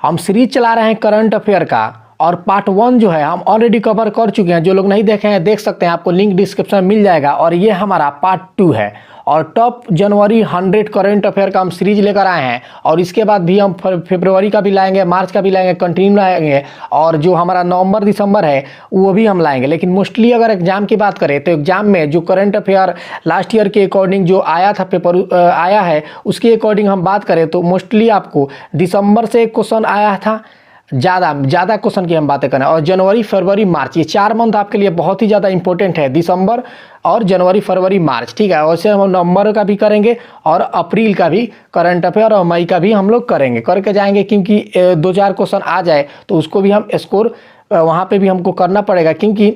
हम सीरीज चला रहे हैं करंट अफेयर का, और पार्ट 1 जो है हम ऑलरेडी कवर कर चुके हैं। जो लोग नहीं देखे हैं देख सकते हैं, आपको लिंक डिस्क्रिप्शन में मिल जाएगा। और ये हमारा पार्ट 2 है, और टॉप जनवरी 100 करंट अफेयर का हम सीरीज लेकर आए हैं। और इसके बाद भी हम फरवरी का भी लाएंगे, मार्च का भी लाएंगे, कंटिन्यू लाएंगे। और जो हमारा नवंबर दिसंबर है वो भी हम लाएंगे। लेकिन मोस्टली अगर एग्जाम की बात करें तो एग्जाम में जो करंट अफेयर लास्ट ईयर के अकॉर्डिंग जो आया था, पेपर आया है, उसके अकॉर्डिंग हम बात करें तो मोस्टली आपको दिसंबर से एक क्वेश्चन आया था, ज़्यादा क्वेश्चन की हम बातें करें। और जनवरी फरवरी मार्च, ये 4 मंथ आपके लिए बहुत ही ज़्यादा इंपॉर्टेंट है, दिसंबर और जनवरी फरवरी मार्च, ठीक है। वैसे हम नवंबर का भी करेंगे और अप्रैल का भी करंट अफेयर और मई का भी हम लोग करेंगे, करके जाएंगे। क्योंकि 2-4 क्वेश्चन आ जाए तो उसको भी हम स्कोर वहाँ पे भी हमको करना पड़ेगा, क्योंकि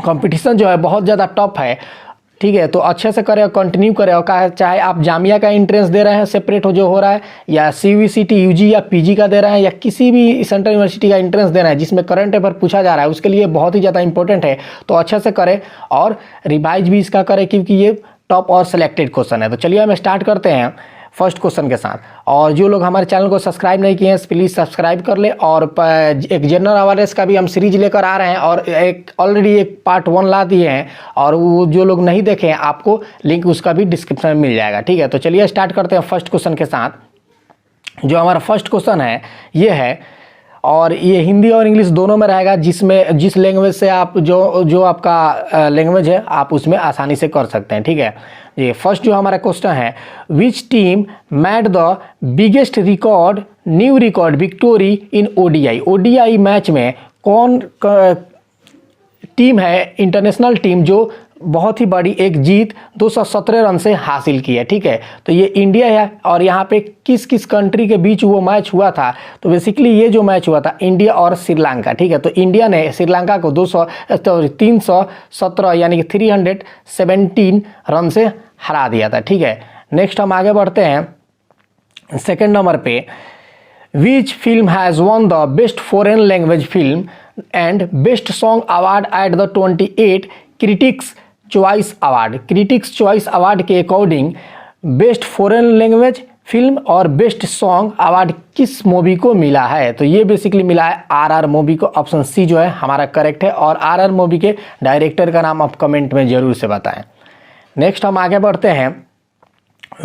कंपटीशन जो है बहुत ज़्यादा टफ है, ठीक है। तो अच्छे से करें, कंटिन्यू करें। और चाहे आप जामिया का एंट्रेंस दे रहे हैं सेपरेट जो हो रहा है, या CVCT UG या PG का दे रहे हैं, या किसी भी सेंट्रल यूनिवर्सिटी का एंट्रेंस दे रहे हैं जिसमें करंट अफेयर पूछा जा रहा है, उसके लिए बहुत ही ज़्यादा इंपॉर्टेंट है। तो अच्छे से करें और रिवाइज भी इसका करें, क्योंकि ये टॉप और सिलेक्टेड क्वेश्चन है। तो चलिए हम स्टार्ट करते हैं फर्स्ट क्वेश्चन के साथ। और जो लोग हमारे चैनल को सब्सक्राइब नहीं किए हैं प्लीज़ सब्सक्राइब कर ले। और एक जनरल अवेयरनेस का भी हम सीरीज लेकर आ रहे हैं, और एक ऑलरेडी एक पार्ट 1 ला दिए हैं, और वो जो लोग नहीं देखे हैं आपको लिंक उसका भी डिस्क्रिप्शन में मिल जाएगा, ठीक है। तो चलिए स्टार्ट करते हैं फर्स्ट क्वेश्चन के साथ। जो हमारा फर्स्ट क्वेश्चन है ये है, और ये हिंदी और इंग्लिश दोनों में रहेगा, जिसमें जिस लैंग्वेज से आप जो आपका लैंग्वेज है आप उसमें आसानी से कर सकते हैं, ठीक है। ये फर्स्ट जो हमारा क्वेश्चन है, which team made the biggest record new record victory in ODI। ODI match में कौन टीम है, इंटरनेशनल टीम, जो बहुत ही बड़ी एक जीत 217 रन से हासिल की है, ठीक है। तो ये इंडिया है, और यहाँ पे किस किस कंट्री के बीच वो मैच हुआ था। तो बेसिकली ये जो मैच हुआ था इंडिया और श्रीलंका, ठीक है। तो इंडिया ने श्रीलंका को 317 यानी कि 317 रन से हरा दिया था, ठीक है। नेक्स्ट हम आगे बढ़ते हैं सेकेंड नंबर पे। Which film has won the best foreign language film and best song award at the 28 critics choice award. Critics choice award के according best foreign language film और बेस्ट सॉन्ग अवार्ड किस movie को मिला है। तो ये basically मिला है RR मूवी को। ऑप्शन C जो है हमारा करेक्ट है। और RR मूवी के डायरेक्टर का नाम आप कमेंट में जरूर से बताएं। नेक्स्ट हम आगे बढ़ते हैं।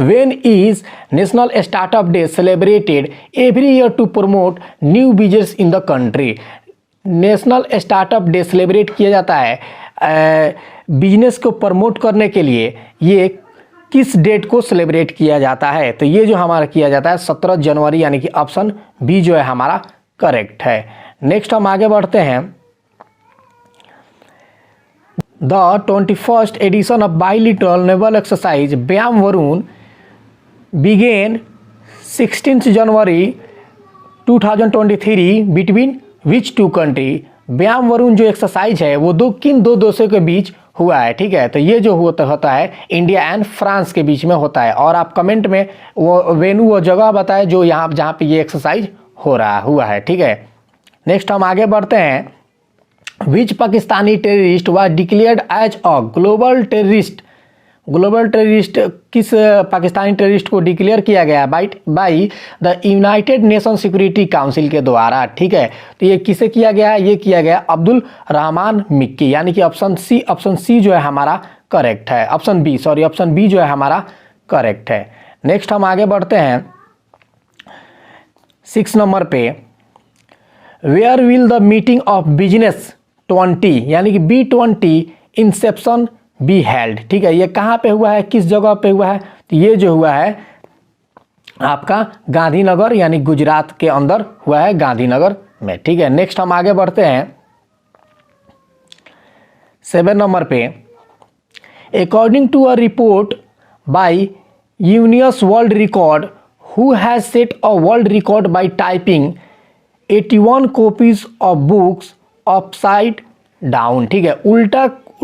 When is National Startup Day celebrated every year to promote new business in the country? National startup day celebrate किया जाता है बिजनेस को प्रमोट करने के लिए। ये किस डेट को सेलिब्रेट किया जाता है? तो ये जो हमारा किया जाता है 17 जनवरी, यानी कि ऑप्शन B जो है हमारा करेक्ट है। नेक्स्ट हम आगे बढ़ते हैं। The 21st edition of bilateral naval exercise व्यायाम Varuna begin 16 January 2023 between which 2 country. व्यायाम वरुण जो एक्सरसाइज है वो किन दो देशों के बीच हुआ है, ठीक है। तो ये जो होता है इंडिया एंड फ्रांस के बीच में होता है। और आप कमेंट में वो वेन्यू, वो जगह बताएं जो जहाँ पे ये एक्सरसाइज हुआ है, ठीक है। नेक्स्ट हम आगे बढ़ते हैं। Which Pakistani terrorist was declared as a global terrorist. Global terrorist किस पाकिस्तानी टेररिस्ट को डिक्लेयर किया गया by the United Nation Security Council के द्वारा, ठीक है। तो ये किसे किया गया? ये किया गया अब्दुल रहमान मिक्की, यानी कि ऑप्शन सी जो है हमारा करेक्ट है। ऑप्शन बी जो है हमारा करेक्ट है। नेक्स्ट हम आगे बढ़ते हैं 6 नंबर पे। Where will the meeting of business 20 यानी कि B20 इंसेप्शन बी हेल्ड, ठीक है। ये कहाँ पे हुआ है, किस जगह पे हुआ है? तो ये जो हुआ है आपका गांधीनगर यानी गुजरात के अंदर हुआ है, गांधीनगर में, ठीक है। नेक्स्ट हम आगे बढ़ते हैं 7 नंबर पे। According to a report by Guinness world record who has set a world record by typing 81 copies of books upside down, ठीक है।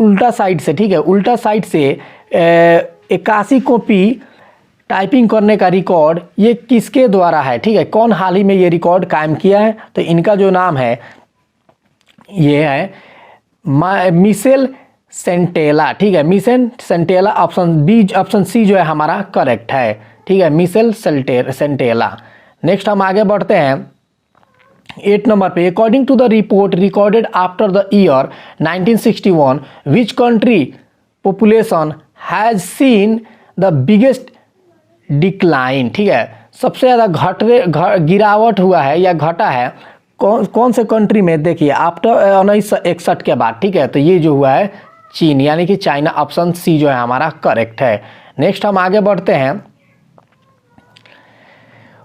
उल्टा साइड से, ठीक है, उल्टा साइड से 81 कॉपी टाइपिंग करने का रिकॉर्ड ये किसके द्वारा है, ठीक है। कौन हाल ही में ये रिकॉर्ड कायम किया है? तो इनका जो नाम है ये है मिशेल सेंटेला, ठीक है। मिशेल सेंटेला, ऑप्शन C जो है हमारा करेक्ट है, ठीक है। Michel Centella. नेक्स्ट हम आगे बढ़ते हैं 8 नंबर पे, according to the report recorded after the year 1961 which country population has seen the biggest decline. ठीक है, सबसे ज़्यादा गिरावट हुआ है या घटा है कौन से कंट्री में, देखिए आफ्टर 1961 के बाद। ठीक है, तो ये जो हुआ है चीन, यानी कि चाइना। ऑप्शन सी जो है हमारा करेक्ट है। नेक्स्ट हम आगे बढ़ते हैं।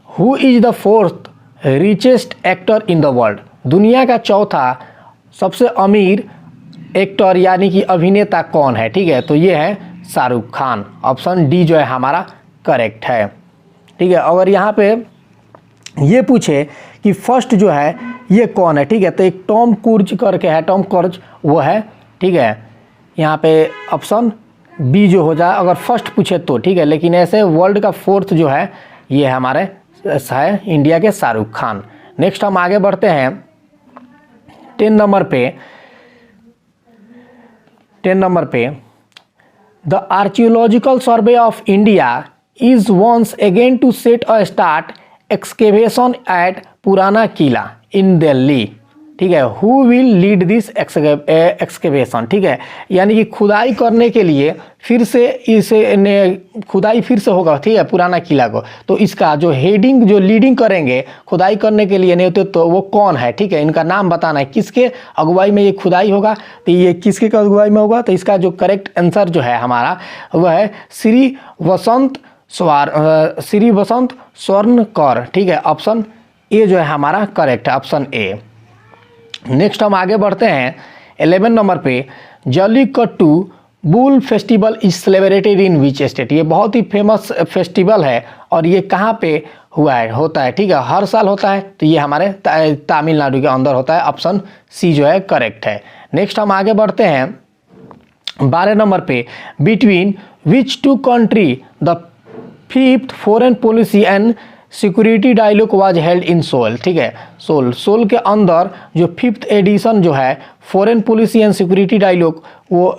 Who is the fourth richest actor in the world, दुनिया का चौथा सबसे अमीर एक्टर यानी कि अभिनेता कौन है। ठीक है, तो ये है शाहरुख खान। ऑप्शन डी जो है हमारा करेक्ट है। ठीक है, अगर यहाँ पे ये पूछे कि फर्स्ट जो है ये कौन है, ठीक है, तो एक टॉम क्रूज करके है, टॉम क्रूज वो है। ठीक है, यहाँ पे ऑप्शन बी जो हो जाए अगर फर्स्ट पूछे तो। ठीक है, लेकिन ऐसे वर्ल्ड का फोर्थ जो है ये हमारे है इंडिया के शाहरुख खान। नेक्स्ट हम आगे बढ़ते हैं 10 नंबर पे, the archaeological survey of India is once again to set a start excavation at Purana Qila in Delhi. ठीक है, who will lead this excavation. ठीक है, यानी कि खुदाई करने के लिए फिर से खुदाई फिर से होगा। ठीक है, पुराना किला को, तो इसका जो लीडिंग करेंगे खुदाई करने के लिए नेतृत्व तो वो कौन है। ठीक है, इनका नाम बताना है, किसके अगुवाई में ये खुदाई होगा, तो ये किसके अगुवाई में होगा। तो इसका जो करेक्ट आंसर जो है हमारा वह है श्री वसंत स्वर्णकर। ठीक है, ऑप्शन ए जो है हमारा करेक्ट है, ऑप्शन ए। नेक्स्ट हम आगे बढ़ते हैं 11 नंबर पे, jallikattu bull festival is celebrated in which state. ये बहुत ही फेमस फेस्टिवल है और ये कहाँ पे होता है। ठीक है, हर साल होता है, तो ये हमारे तमिलनाडु के अंदर होता है। ऑप्शन सी जो है करेक्ट है। नेक्स्ट हम आगे बढ़ते हैं 12 नंबर पे, between which two country the 5th foreign policy and security dialogue was held in Seoul. ठीक है, सोल के अंदर जो 5th एडिशन जो है foreign policy and security dialogue वो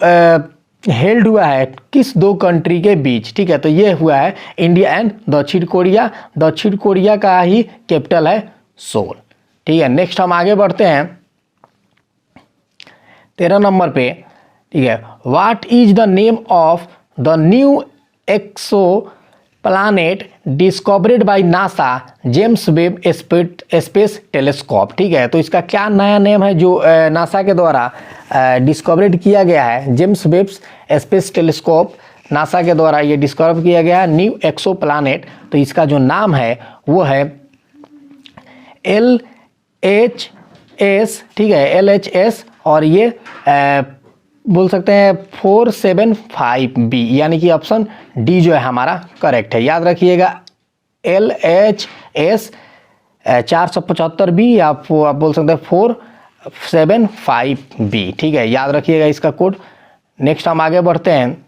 हेल्ड हुआ है किस दो कंट्री के बीच। ठीक है, तो ये हुआ है इंडिया एंड दक्षिण कोरिया। दक्षिण कोरिया का ही कैपिटल है सोल। ठीक है, नेक्स्ट हम आगे बढ़ते हैं 13 नंबर पे। ठीक है, what is the name of the new exoplanet discovered by NASA James Webb Space Telescope. ठीक है, तो इसका क्या नया नेम है जो नासा के द्वारा डिस्कवर्ड किया गया है। James Webb Space telescope NASA के द्वारा ये डिस्कवर किया गया है न्यू एक्सो प्लानेट। तो इसका जो नाम है वो है LHS। ठीक है, LHS और ये बोल सकते हैं 475b, यानी कि ऑप्शन डी जो है हमारा करेक्ट है। याद रखिएगा LHS 475b या आप बोल सकते हैं 475b। ठीक है, याद रखिएगा इसका कोड। नेक्स्ट हम आगे बढ़ते हैं,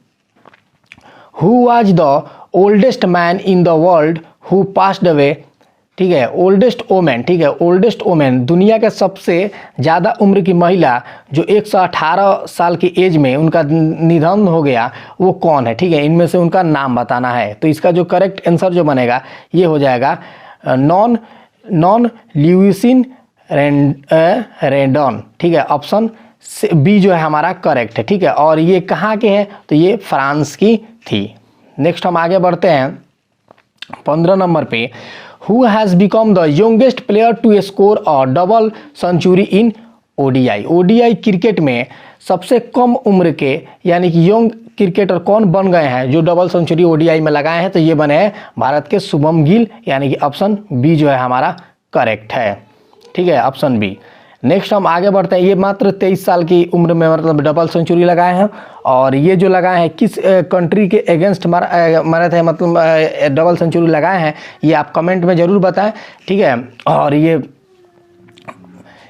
who was the oldest man in the world who passed away. ठीक है, ओल्डेस्ट वोमेन। ठीक है, ओल्डेस्ट वोमेन दुनिया के सबसे ज़्यादा उम्र की महिला जो 118 साल की एज में उनका निधन हो गया वो कौन है। ठीक है, इनमें से उनका नाम बताना है। तो इसका जो करेक्ट आंसर जो बनेगा ये हो जाएगा नॉन ल्यूसिन रेंडन। ठीक है, ऑप्शन बी जो है हमारा करेक्ट है। ठीक है, और ये कहाँ के हैं, तो ये फ्रांस की थी। नेक्स्ट हम आगे बढ़ते हैं 15 नंबर पे, who has become the youngest player to score a double century in ODI। ODI cricket में सबसे कम उम्र के यानी कि यंग क्रिकेटर कौन बन गए हैं जो डबल सेंचुरी ODI में लगाए हैं, तो ये बने हैं भारत के शुभम गिल, यानी कि ऑप्शन बी जो है हमारा करेक्ट है। ठीक है, ऑप्शन बी। नेक्स्ट हम आगे बढ़ते हैं, ये मात्र 23 साल की उम्र में मतलब डबल सेंचुरी लगाए हैं और ये जो लगाए हैं किस कंट्री के अगेंस्ट मारे थे, मतलब डबल सेंचुरी लगाए हैं, ये आप कमेंट में ज़रूर बताएं। ठीक है, और ये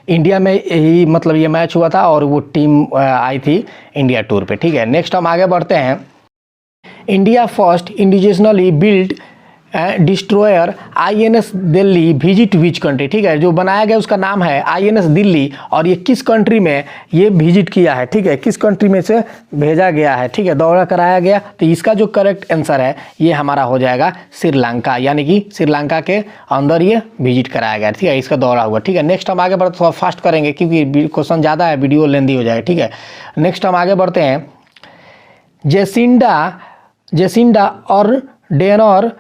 इंडिया में ही मतलब ये मैच हुआ था और वो टीम आई थी इंडिया टूर पे। ठीक है, नेक्स्ट हम आगे बढ़ते हैं, India first indigenously built destroyer INS Delhi visit which country, ठीक है, जो बनाया गया उसका नाम है INS दिल्ली, और ये किस कंट्री में ये विजिट किया है, ठीक है, किस कंट्री में से भेजा गया है, ठीक है, दौरा कराया गया। तो इसका जो करेक्ट आंसर है ये हमारा हो जाएगा श्रीलंका, यानी कि श्रीलंका के अंदर ये विजिट कराया गया, ठीक है, इसका दौरा हुआ। ठीक है, नेक्स्ट हम आगे बढ़ते, थोड़ा फास्ट करेंगे क्योंकि क्वेश्चन ज़्यादा है, वीडियो लेंदी हो जाएगा। ठीक है, नेक्स्ट हम आगे बढ़ते हैं। Jacinda Ardern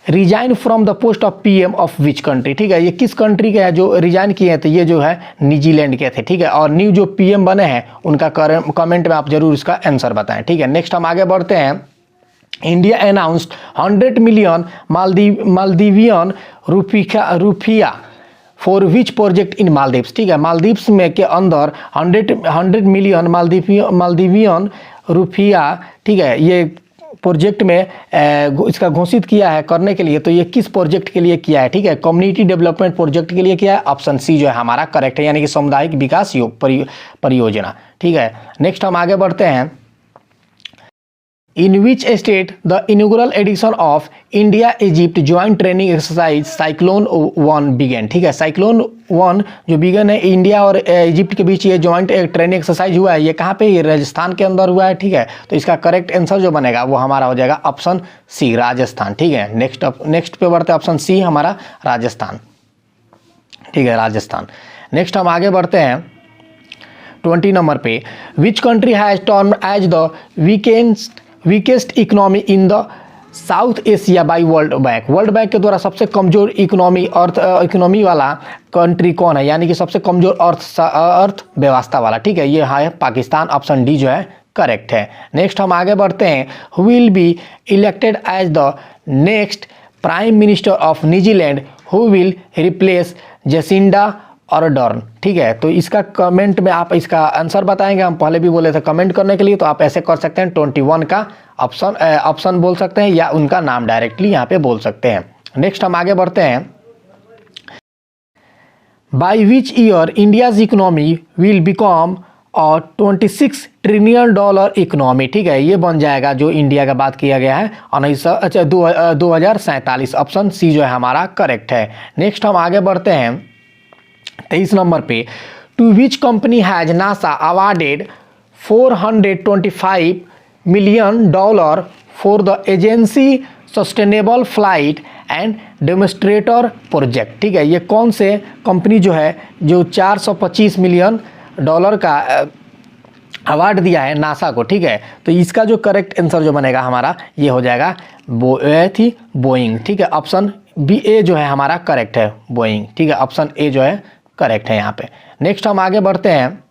resign from the post of PM of which country, ठीक है, ये किस कंट्री के हैं जो रिजाइन किए थे, ये जो है न्यूजीलैंड के थे। ठीक है, और न्यू जो PM बने हैं उनका कमेंट में आप जरूर इसका आंसर बताएं। ठीक है, नेक्स्ट हम आगे बढ़ते हैं। इंडिया अनाउंस्ड 100 मिलियन मालदीवियन रुपया for which project in Maldives, ठीक है, मालदीव्स में के अंदर 100 मिलियन मालदीवियन रुपया, ठीक है, ये प्रोजेक्ट में इसका घोषित किया है करने के लिए। तो ये किस प्रोजेक्ट के लिए किया है, ठीक है, कम्युनिटी डेवलपमेंट प्रोजेक्ट के लिए किया है। ऑप्शन सी जो है हमारा करेक्ट है, यानी कि सामुदायिक विकास परियोजना। ठीक है, नेक्स्ट हम आगे बढ़ते हैं। In which state the inaugural edition of India Egypt joint training exercise cyclone 1 began, ठीक है, साइक्लोन 1 जो बिगन है इंडिया और इजिप्ट के बीच ये ज्वाइंट ट्रेनिंग एक्सरसाइज हुआ है, ये कहाँ पे, ये राजस्थान के अंदर हुआ है। ठीक है, तो इसका करेक्ट आंसर जो बनेगा वो हमारा हो जाएगा ऑप्शन सी, राजस्थान। ठीक है, नेक्स्ट पे बढ़ते ऑप्शन सी हमारा राजस्थान। ठीक है, राजस्थान। नेक्स्ट हम आगे बढ़ते हैं 20 नंबर पे। Which country has turn as the weakest economy in the South Asia by World Bank, World Bank के द्वारा सबसे कमजोर इकोनॉमी वाला कंट्री कौन है, यानी कि सबसे कमजोर अर्थव्यवस्था वाला। ठीक है, ये है पाकिस्तान, ऑप्शन डी जो है करेक्ट है। नेक्स्ट हम आगे बढ़ते हैं। Who will be elected as the next prime minister of New Zealand who will replace Jacinda Ardern, ठीक है, तो इसका कमेंट में आप इसका आंसर बताएंगे। हम पहले भी बोले थे कमेंट करने के लिए, तो आप ऐसे कर सकते हैं 21 का ऑप्शन बोल सकते हैं, या उनका नाम डायरेक्टली यहाँ पे बोल सकते हैं। नेक्स्ट हम आगे बढ़ते हैं। By which year India's economy will become और $26 ट्रिलियन इकोनॉमी, ठीक है, ये बन जाएगा जो इंडिया का बात किया गया है 2047, ऑप्शन सी जो है हमारा करेक्ट है। नेक्स्ट हम आगे बढ़ते हैं 23 नंबर पे। To which company has NASA awarded $425 million for the agency sustainable flight and demonstrator project, ठीक है, ये कौन से कंपनी जो है जो $425 मिलियन का अवार्ड दिया है नासा को। ठीक है, तो इसका जो करेक्ट आंसर जो बनेगा हमारा ये हो जाएगा बोइंग। ठीक है, ऑप्शन बी ए जो है हमारा करेक्ट है, बोइंग। ठीक है, ऑप्शन ए जो है करेक्ट है यहाँ पे। नेक्स्ट हम आगे बढ़ते हैं।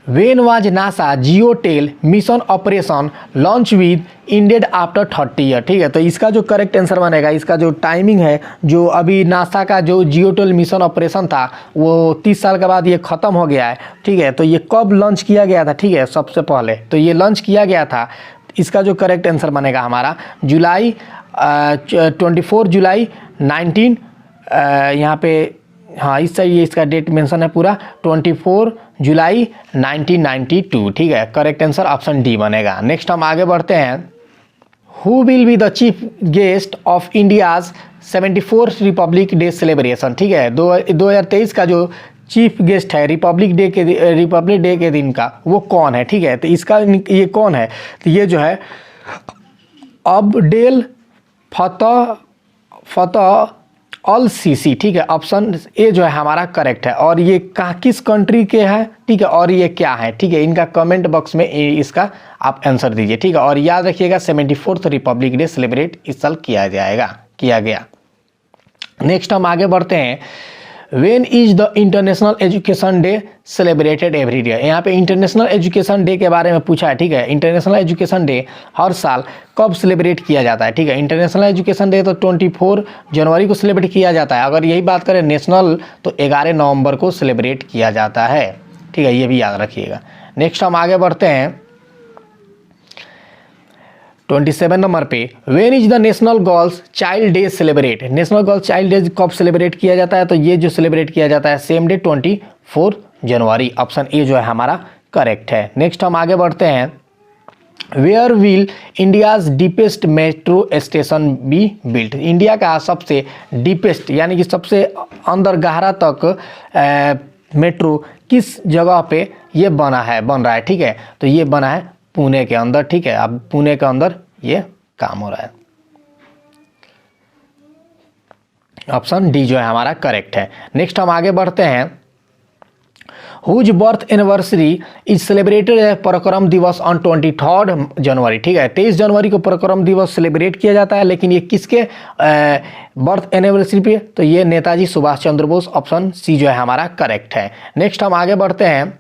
When was NASA जियोटेल mission operation launch with ended after 30 year, ठीक है, तो इसका जो करेक्ट आंसर बनेगा, इसका जो टाइमिंग है, जो अभी नासा का जो जियोटेल मिशन ऑपरेशन था वो 30 साल के बाद ये ख़त्म हो गया है। ठीक है, तो ये कब लॉन्च किया गया था, ठीक है, सबसे पहले तो ये लॉन्च किया गया था, इसका जो करेक्ट आंसर बनेगा हमारा 24 जुलाई 19 यहाँ पे, हाँ इस सही, इसका डेट मेंशन है पूरा 24 जुलाई 1992। ठीक है, करेक्ट आंसर ऑप्शन डी बनेगा। नेक्स्ट हम आगे बढ़ते हैं। Who will be the chief guest of India's 74th Republic day celebration, ठीक है, 2023 का जो चीफ गेस्ट है रिपब्लिक डे के दिन का वो कौन है। ठीक है, तो इसका ये कौन है, तो ये जो है अब्देल फतह अल सीसी, ठीक है, ऑप्शन ए जो है हमारा करेक्ट है। और ये किस कंट्री के हैं, ठीक है, और ये क्या है, ठीक है, इनका कमेंट बॉक्स में इसका आप आंसर दीजिए। ठीक है, और याद रखिएगा 74th रिपब्लिक डे सेलिब्रेट इस साल किया गया। नेक्स्ट हम आगे बढ़ते हैं। When is the international education day celebrated every day, यहाँ पे इंटरनेशनल एजुकेशन डे के बारे में पूछा है। ठीक है, इंटरनेशनल एजुकेशन डे हर साल कब सेलिब्रेट किया जाता है। ठीक है, इंटरनेशनल एजुकेशन डे तो 24 जनवरी को सेलिब्रेट किया जाता है। अगर यही बात करें नेशनल तो 11 नवंबर को सेलिब्रेट किया जाता है। ठीक है, ये भी याद रखिएगा। नेक्स्ट हम आगे बढ़ते हैं 27 नंबर पे। When is the national girls child day celebrate, national girls child day कब सेलिब्रेट किया जाता है, तो ये जो सेलिब्रेट किया जाता है same day 24 January, option A जो है हमारा करेक्ट है। नेक्स्ट हम आगे बढ़ते हैं where will India's deepest metro station be built. India का सबसे डीपेस्ट यानी कि सबसे अंदर गहरा तक मेट्रो किस जगह पे ये बन रहा है, ठीक है। तो ये बना है पुणे के अंदर, ठीक है। अब पुणे के अंदर ये काम हो रहा है। ऑप्शन डी जो है हमारा करेक्ट है। नेक्स्ट हम आगे बढ़ते हैं। Whose birth anniversary is celebrated Parakram Diwas on 23 जनवरी, ठीक है। 23 जनवरी को पराक्रम दिवस सेलिब्रेट किया जाता है, लेकिन ये किसके बर्थ एनिवर्सरी पे? तो ये नेताजी सुभाष चंद्र बोस। ऑप्शन सी जो है हमारा करेक्ट है। नेक्स्ट हम आगे बढ़ते हैं।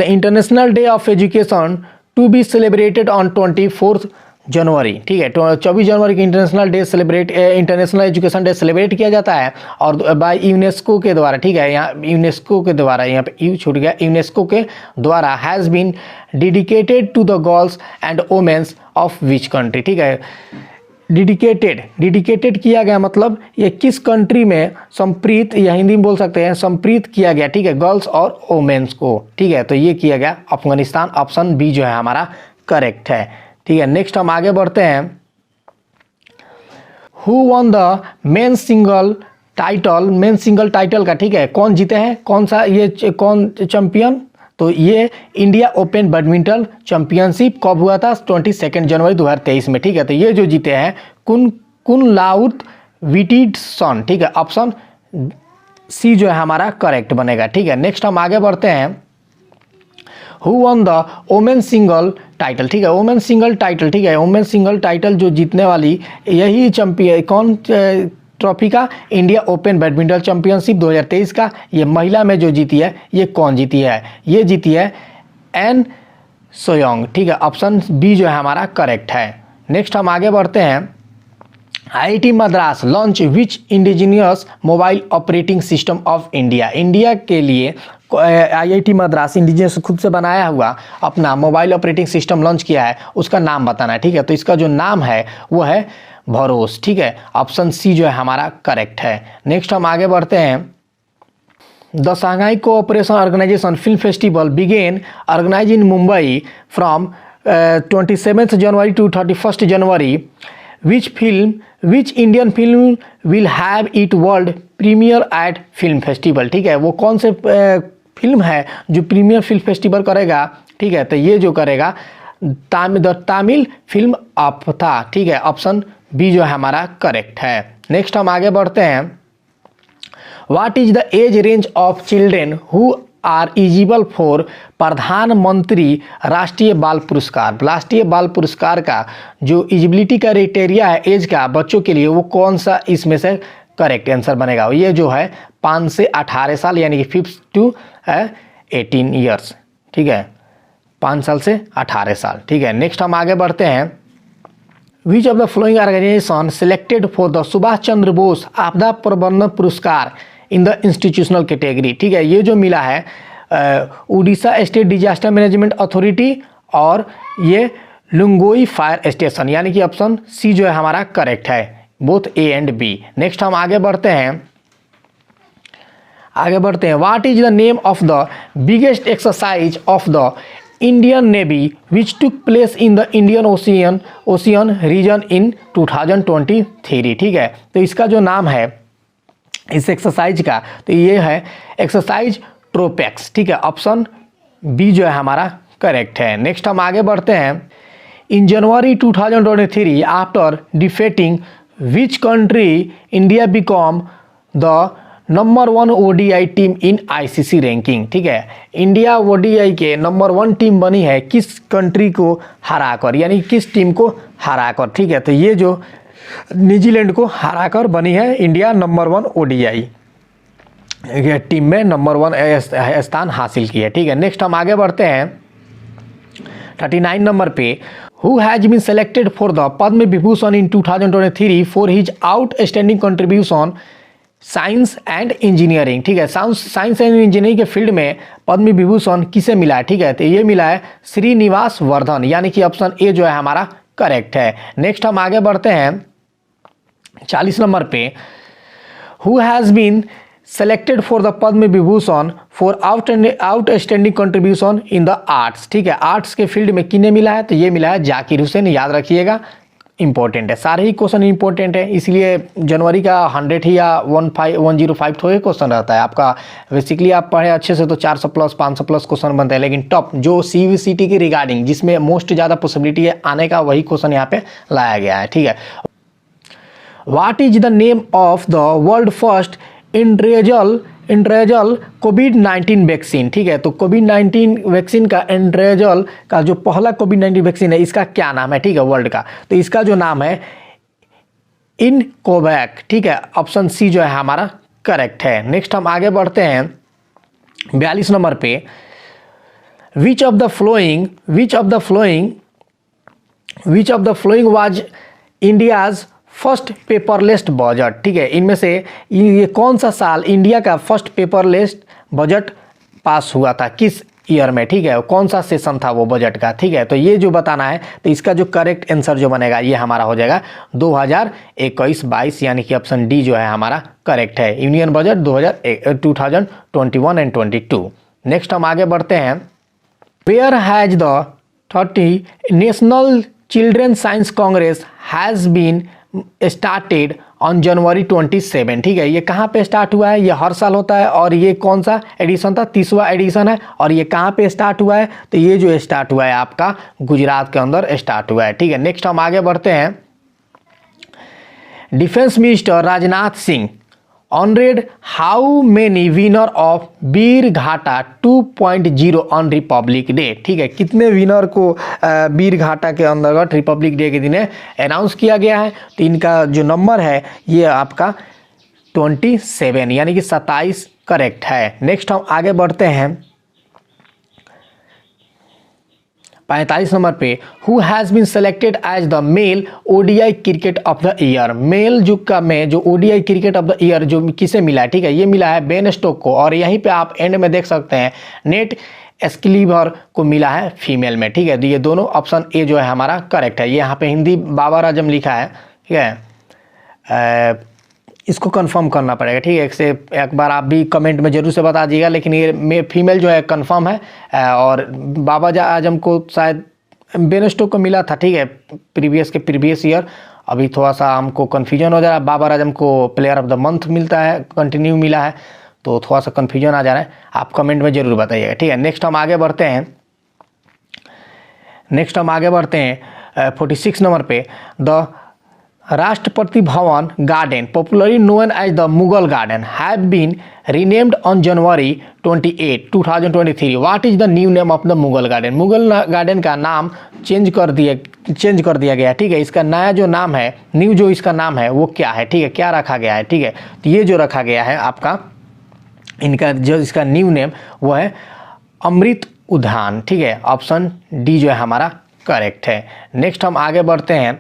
International day of education to be celebrated on 24 January, ठीक है। 24 जनवरी की इंटरनेशनल एजुकेशन डे सेलिब्रेट किया जाता है और बाय यूनेस्को के द्वारा, ठीक है। यहाँ यूनेस्को के द्वारा, यहाँ पे यू छूट गया, यूनेस्को के द्वारा has been dedicated to the girls and women's of which country, ठीक है। डेडिकेटेड किया गया मतलब ये किस कंट्री में संप्रीत, या हिंदी में बोल सकते हैं संप्रीत किया गया, ठीक है, गर्ल्स और वोमेन्स को, ठीक है। तो ये किया गया अफगानिस्तान। ऑप्शन बी जो है हमारा करेक्ट है, ठीक है। नेक्स्ट हम आगे बढ़ते हैं। Who one the men single title का, ठीक है, कौन जीते हैं, कौन सा ये कौन चैंपियन? तो ये इंडिया ओपन बैडमिंटन चैंपियनशिप कब हुआ था? 22 जनवरी 2023 में, ठीक है। तो ये जो जीते हैं कुनलाउत विटिडसन, ठीक है। ऑप्शन सी जो है हमारा करेक्ट बनेगा, ठीक है। नेक्स्ट हम आगे बढ़ते हैं। Who one the women single title, ठीक है। वोमेन सिंगल टाइटल, ठीक है। वोमेन सिंगल टाइटल जो जीतने वाली यही चैंपियन कौन ट्रॉफी का? इंडिया ओपन बैडमिंटन चैंपियनशिप 2023 का। ये महिला में जो जीती है ये कौन जीती है? ये जीती है एन सोयोंग, ठीक है। ऑप्शन बी जो है हमारा करेक्ट है। नेक्स्ट हम आगे बढ़ते हैं। IIT Madras launch which indigenous mobile operating system of India. India के लिए IIT मद्रास इंडिजिनियस खुद से बनाया हुआ अपना मोबाइल ऑपरेटिंग सिस्टम लॉन्च किया है, उसका नाम बताना है, ठीक है। तो इसका जो नाम है वो है भरोस, ठीक है। ऑप्शन सी जो है हमारा करेक्ट है। नेक्स्ट हम आगे बढ़ते हैं। The Shanghai Cooperation Organisation film festival began organise in Mumbai from 27 January to 31 January. Which Indian film will have it world premiere at film festival, ठीक है। वो कौन से फिल्म है जो प्रीमियर फिल्म फेस्टिवल करेगा, ठीक है। तो ये जो करेगा द तमिल फिल्म अफ्ता, ठीक है। ऑप्शन बी जो है हमारा करेक्ट है। नेक्स्ट हम आगे बढ़ते हैं। What is the age range of children who are eligible for Pradhan Mantri Rashtriya बाल पुरस्कार। राष्ट्रीय बाल पुरस्कार का जो एलिजिबिलिटी का क्राइटेरिया है एज का बच्चों के लिए, वो कौन सा इसमें से करेक्ट आंसर बनेगा? ये जो है 5 से 18 साल यानी कि 5 to 18 ईयर्स, ठीक है। 5 साल से 18 साल, ठीक है। नेक्स्ट हम आगे बढ़ते हैं। Which of the following organisation selected for the Subhash Chandra Bose आपदा प्रबंधन पुरस्कार इन द इंस्टीट्यूशनल कैटेगरी, ठीक है। ये जो मिला है Orissa state disaster management authority और ये लुंगोई फायर स्टेशन, यानी कि ऑप्शन सी जो है हमारा करेक्ट है, both A and B. Next हम आगे बढ़ते हैं। What is the name of the biggest exercise of the Indian navy which took place in the Indian ocean region in 2023, ठीक है। तो इसका जो नाम है इस एक्सरसाइज का, तो ये है एक्सरसाइज ट्रोपेक्स, ठीक है। ऑप्शन बी जो है हमारा करेक्ट है। नेक्स्ट हम आगे बढ़ते हैं। In January 2023 after defeating which country India become the number 1 ODI team in ICC ranking, ठीक है। इंडिया ODI के नंबर 1 टीम बनी है किस कंट्री को हराकर, यानी किस टीम को हराकर, ठीक है। तो ये जो न्यूजीलैंड को हराकर बनी है इंडिया नंबर 1 ODI टीम में नंबर 1 स्थान हासिल की है, ठीक है। नेक्स्ट हम आगे बढ़ते हैं 39 नंबर पे। Who has been selected for the Padma Vibhushan in 2023 for his outstanding contribution science and engineering, ठीक है। साइंस एंड इंजीनियरिंग के फील्ड में पद्म विभूषण किसे मिला है, ठीक है। तो ये मिला है श्रीनिवास वर्धन, यानी कि ऑप्शन ए जो है हमारा करेक्ट है। नेक्स्ट हम आगे बढ़ते हैं 40 नंबर पे। Who has been selected for the Padma Vibhushan for outstanding contribution in the arts. ठीक है, आर्ट्स के फील्ड में किन्हें मिला है, तो ये मिला है जाकिर हुसैन। याद रखिएगा, इंपॉर्टेंट है, सारे ही क्वेश्चन इंपॉर्टेंट है, इसलिए जनवरी का 100 ही या 105 तो ही क्वेश्चन रहता है आपका। बेसिकली आप पढ़े अच्छे से तो 400 प्लस 500 प्लस क्वेश्चन बनते हैं, लेकिन टॉप जो CVCT की रिगार्डिंग जिसमें मोस्ट ज़्यादा पॉसिबिलिटी है आने का, वही क्वेश्चन यहाँ पे लाया गया है। ठीक है, what is the name of the world first intranasal कोविड-19 वैक्सीन। ठीक है, तो कोविड-19 वैक्सीन का इंट्रेजल का जो पहला कोविड-19 वैक्सीन है, इसका क्या नाम है। ठीक है, वर्ल्ड का, तो इसका जो नाम है इनकोवैक। ठीक है, ऑप्शन सी जो है हमारा करेक्ट है। नेक्स्ट हम आगे बढ़ते हैं 42 नंबर पे, विच of the flowing was India's first paperless budget. ठीक है, इनमें से ये कौन सा साल इंडिया का फर्स्ट पेपरलेस बजट पास हुआ था, किस ईयर में। ठीक है, कौन सा सेशन था वो बजट का। ठीक है, तो ये जो बताना है, तो इसका जो करेक्ट आंसर जो बनेगा ये हमारा हो जाएगा 2021-22, यानी कि ऑप्शन डी जो है हमारा करेक्ट है, यूनियन बजट 2021 एंड 22। नेक्स्ट हम आगे बढ़ते हैं, where has the 30 national children science congress has been started on January 27। ठीक है, ये कहाँ पे स्टार्ट हुआ है, ये हर साल होता है, और ये कौन सा एडिशन था, 30वां एडिशन है, और ये कहाँ पे स्टार्ट हुआ है, तो ये जो स्टार्ट हुआ है आपका गुजरात के अंदर स्टार्ट हुआ है। ठीक है, नेक्स्ट हम आगे बढ़ते हैं, defence minister Rajnath Singh honoured how many winner of Veer Gatha 2.0 on Republic day. ठीक है, कितने विनर को वीर घाटा के अंतर्गत रिपब्लिक डे के दिन अनाउंस किया गया है, तो इनका जो नंबर है ये आपका 27 यानी कि 27 करेक्ट है। नेक्स्ट हम आगे बढ़ते हैं 45 नंबर पे, who has been selected as the male ODI cricket of the year. Male युग का में जो ODI cricket of the year जो किसे मिला है। ठीक है, ये मिला है बेन स्टोक को, और यहीं पे आप एंड में देख सकते हैं नेट एस्क्लीवर को मिला है फीमेल में। ठीक है, तो ये दोनों ऑप्शन ए जो है हमारा करेक्ट है। ये यहाँ पे हिंदी बाबर आजम लिखा है। ठीक है, इसको कंफर्म करना पड़ेगा। ठीक है, एक बार आप भी कमेंट में जरूर से बता दीजिएगा, लेकिन ये फीमेल जो है कंफर्म है, और बाबर आजम को शायद बेन स्टोक को मिला था। ठीक है, प्रीवियस ईयर। अभी थोड़ा सा हमको कन्फ्यूजन हो जा रहा है, बाबर आजम को प्लेयर ऑफ द मंथ मिलता है, कंटिन्यू मिला है, तो थोड़ा सा कन्फ्यूजन आ जा रहा है, आप कमेंट में जरूर बताइएगा। ठीक है, नेक्स्ट हम आगे बढ़ते हैं 46 नंबर पे, the Rashtrapati Bhavan garden popularly known as the Mughal garden have been renamed on January 28, 2023। What is the new name of the Mughal garden. Mughal garden का नाम चेंज कर दिया गया। ठीक है, इसका नया जो नाम है, न्यू जो इसका नाम है वो क्या है। ठीक है, क्या रखा गया है। ठीक है, तो ये जो रखा गया है आपका, इनका जो इसका न्यू नेम वो है अमृत उद्यान। ठीक है, ऑप्शन डी जो है हमारा करेक्ट है। नेक्स्ट हम आगे बढ़ते हैं,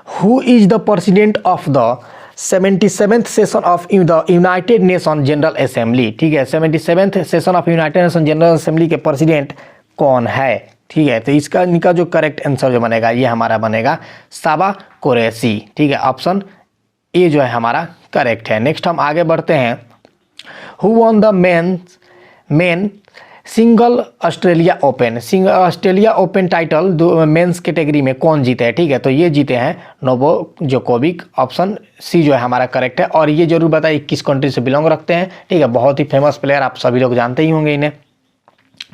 Who is the president of the 77th session of the United Nations General Assembly। ठीक है, 77th session of United nation general assembly के प्रेसिडेंट कौन है। ठीक है, तो इनका जो करेक्ट आंसर जो बनेगा ये हमारा बनेगा साबा कुरैशी। ठीक है, ऑप्शन ए जो है हमारा करेक्ट है। नेक्स्ट हम आगे बढ़ते हैं, Who won the men single Australia open title men's category में कौन जीते हैं। ठीक है, तो ये जीते हैं नोवाक जोकोविक, ऑप्शन सी जो है हमारा करेक्ट है। और ये जरूर बताइए किस कंट्री से बिलोंग रखते हैं। ठीक है, बहुत ही फेमस प्लेयर, आप सभी लोग जानते ही होंगे इन्हें।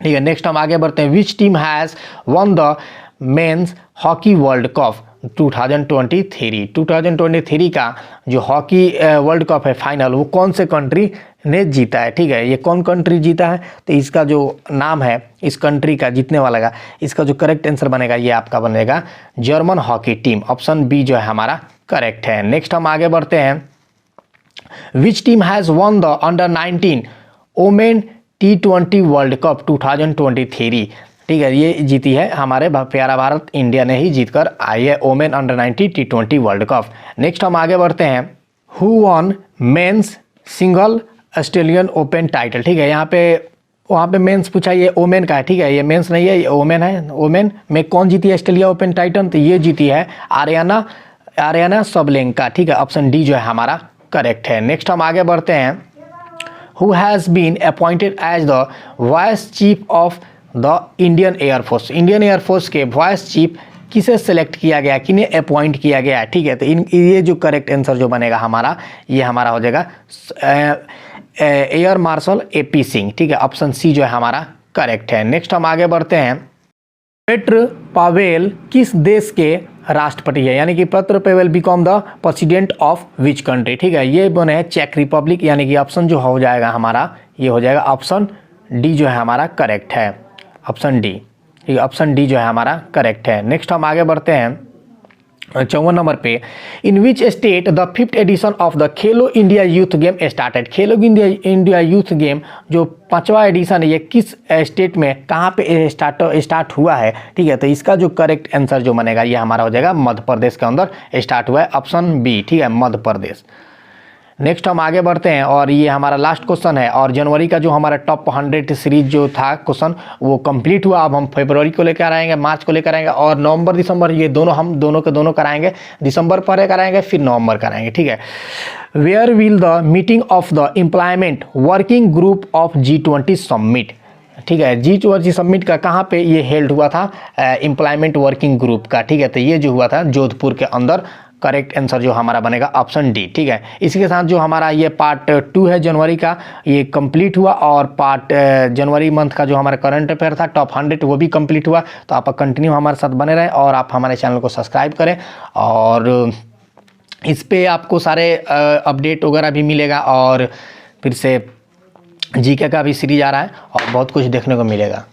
ठीक है, नेक्स्ट हम आगे बढ़ते हैं, which team has one the men's hockey world cup 2023 का जो हॉकी वर्ल्ड कप है फाइनल, वो कौन से कंट्री ने जीता है। ठीक है, ये कौन कंट्री जीता है, तो इसका जो नाम है इस कंट्री का जीतने वाला का, इसका जो करेक्ट आंसर बनेगा ये आपका बनेगा German hockey team, option B जो है हमारा करेक्ट है। नेक्स्ट हम आगे बढ़ते हैं, which team has one the under 19 women T20 world cup 2023। ठीक है, ये जीती है हमारे प्यारा भारत, इंडिया ने ही जीतकर आई है women under 19 T20 world cup. Next हम आगे बढ़ते हैं, who one men's single Australian open title. ठीक है, वहाँ पे मेंस पूछा, ये ओमेन का है। ठीक है, ये मेंस नहीं है, ये ओमेन है। ओमेन में कौन जीती है ऑस्ट्रेलिया ओपन टाइटल, तो ये जीती है आर्याना सबलेंका। ठीक है, ऑप्शन डी जो है हमारा करेक्ट है। नेक्स्ट हम आगे बढ़ते हैं। Who has been appointed as the vice chief of the Indian Air Force. Indian Air Force के वाइस चीफ किसे सेलेक्ट किया गया, किन्हें अपॉइंट किया गया है, ठीक है। तो ये जो करेक्ट आंसर जो बनेगा हमारा, ये हमारा हो जाएगा एयर मार्शल AP सिंह, ठीक है। ऑप्शन सी जो है हमारा करेक्ट है। नेक्स्ट हम आगे बढ़ते हैं। पेट्र पावेल किस देश के राष्ट्रपति है, यानी कि Petr Pavel become the president of which country, ठीक है। ये बने हैं चेक रिपब्लिक, यानी कि ऑप्शन जो हो जाएगा हमारा, ये हो जाएगा ऑप्शन डी जो है हमारा करेक्ट है। ऑप्शन डी, ठीक है, ऑप्शन डी जो है हमारा करेक्ट है। नेक्स्ट हम आगे बढ़ते हैं 54 नंबर पे। In which state the 5th edition of the Khelo India youth game started. Khelo India youth game जो 5वां एडिशन है, ये किस स्टेट में, कहाँ पे स्टार्ट हुआ है, ठीक है। तो इसका जो करेक्ट आंसर जो बनेगा, ये हमारा हो जाएगा मध्य प्रदेश के अंदर स्टार्ट हुआ है। ऑप्शन बी, ठीक है, मध्य प्रदेश। नेक्स्ट हम आगे बढ़ते हैं और ये हमारा लास्ट क्वेश्चन है। और जनवरी का जो हमारा टॉप 100 सीरीज जो था क्वेश्चन, वो कंप्लीट हुआ। अब हम फरवरी को लेकर आएंगे, मार्च को लेकर आएंगे और नवंबर दिसंबर, ये दोनों हम दोनों के दोनों कराएंगे। दिसंबर पहले कराएंगे, फिर नवंबर कराएंगे, ठीक है। Where will the meeting of the employment working group of G20 summit, ठीक है। G20 समिट का कहाँ पे ये हेल्ड हुआ था, एम्प्लॉयमेंट वर्किंग ग्रुप का, ठीक है। तो ये जो हुआ था जोधपुर के अंदर। करेक्ट आंसर जो हमारा बनेगा ऑप्शन डी, ठीक है। इसी के साथ जो हमारा ये पार्ट 2 है जनवरी का, ये कंप्लीट हुआ। और पार्ट जनवरी मंथ का जो हमारा करंट अफेयर था टॉप 100, वो भी कंप्लीट हुआ। तो आप कंटिन्यू हमारे साथ बने रहें और आप हमारे चैनल को सब्सक्राइब करें। और इस पे आपको सारे अपडेट वगैरह भी मिलेगा और फिर से जीके का भी सीरीज आ रहा है और बहुत कुछ देखने को मिलेगा।